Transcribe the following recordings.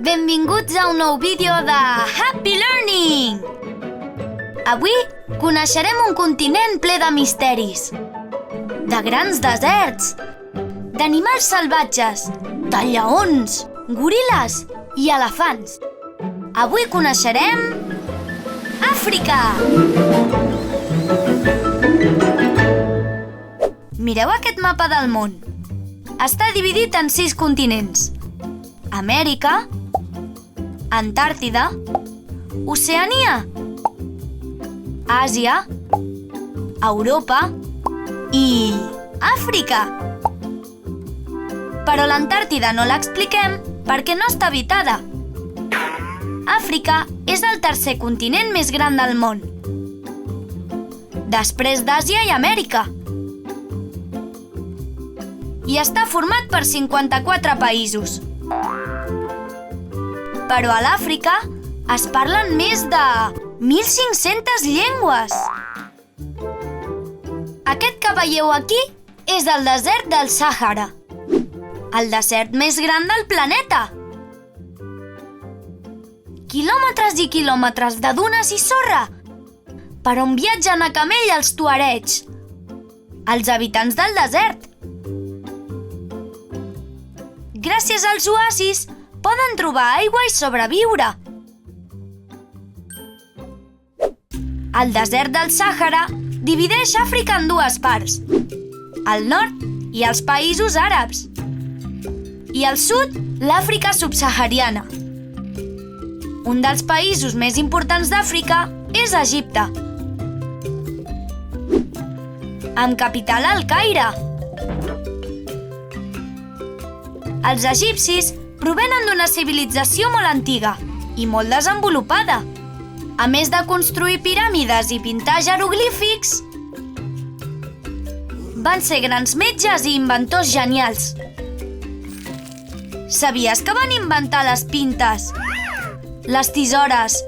Benvinguts a un nou vídeo de Happy Learning! Avui coneixerem un continent ple de misteris, de grans deserts, d'animals salvatges, de lleons, goril·les i elefants. Avui coneixerem Àfrica! Mireu aquest mapa del món. Està dividit en 6 continents: Amèrica, Antàrtida, Oceania, Àsia, Europa i Àfrica. Però l'Antàrtida no l'expliquem perquè no està habitada. Àfrica és el tercer continent més gran del món, després d'Àsia i Amèrica. I està format per 54 països. Però a l'Àfrica es parlen més de 1.500 llengües. Aquest que veieu aquí és el desert del Sàhara, el desert més gran del planeta. Quilòmetres i quilòmetres de dunes i sorra, per on viatgen a camell els tuaregs, els habitants del desert. Gràcies als oasis poden trobar aigua i sobreviure. El desert del Sàhara divideix Àfrica en 2 parts: al nord i els països àrabs, i al sud l'Àfrica subsahariana. Un dels països més importants d'Àfrica és Egipte, amb capital al Caire. Els egipcis provenen d'una civilització molt antiga i molt desenvolupada. A més de construir piràmides i pintar jeroglífics, van ser grans metges i inventors genials. Sabies que van inventar les pintes, les tisores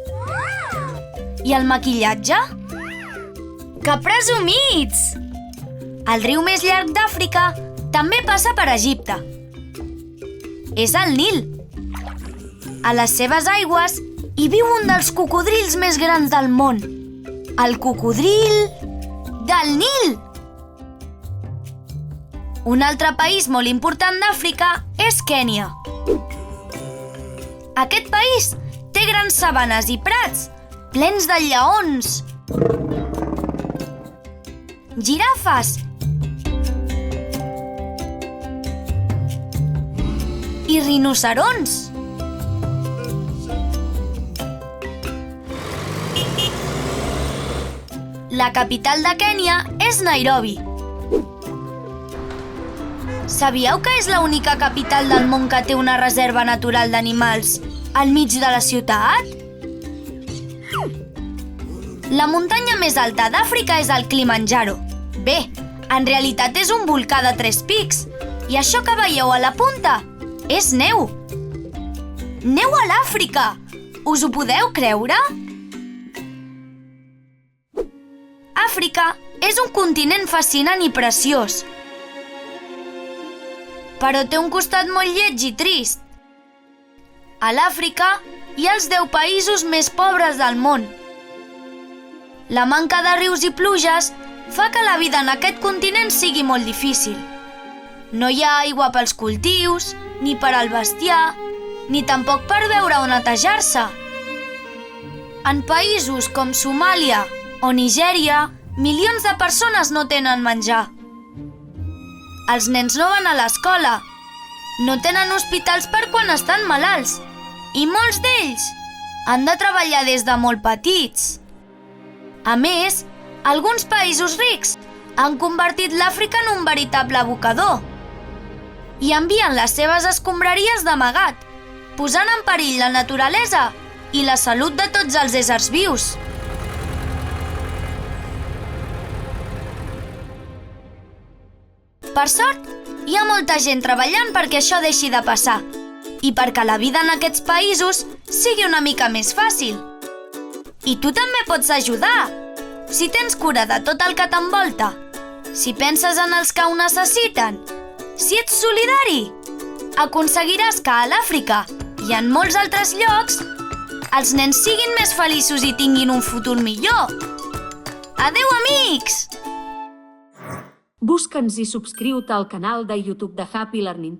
i el maquillatge? Que presumits! El riu més llarg d'Àfrica també passa per Egipte. És el Nil. A les seves aigües hi viu un dels cocodrils més grans del món, el cocodril del Nil. Un altre país molt important d'Àfrica és Kènia. Aquest país té grans sabanes i prats plens de lleons, girafes i rinoceronts. La capital de Kènia és Nairobi. Sabíeu que és l'única capital del món que té una reserva natural d'animals al mig de la ciutat? La muntanya més alta d'Àfrica és el Kilimanjaro. Bé, en realitat és un volcà de 3 pics, i això que veieu a la punta és neu. Neu a l'Àfrica! Us ho podeu creure? Àfrica és un continent fascinant i preciós, però té un costat molt lleig i trist. A l'Àfrica hi ha els 10 països més pobres del món. La manca de rius i pluges fa que la vida en aquest continent sigui molt difícil. No hi ha aigua pels cultius, ni per al bestiar, ni tampoc per beure o netejar-se. En països com Somàlia o Nigèria, milions de persones no tenen menjar. Els nens no van a l'escola, no tenen hospitals per quan estan malalts, i molts d'ells han de treballar des de molt petits. A més, alguns països rics han convertit l'Àfrica en un veritable abocador i envien les seves escombraries d'amagat, posant en perill la naturalesa i la salut de tots els éssers vius. Per sort, hi ha molta gent treballant perquè això deixi de passar i perquè la vida en aquests països sigui una mica més fàcil. I tu també pots ajudar, si tens cura de tot el que t'envolta, si penses en els que ho necessiten, si ets solidari, aconseguiràs que a l'Àfrica i en molts altres llocs, els nens siguin més feliços i tinguin un futur millor. Adeu, amics! Busca'ns i subscriu-te al canal de YouTube de Happy Learning.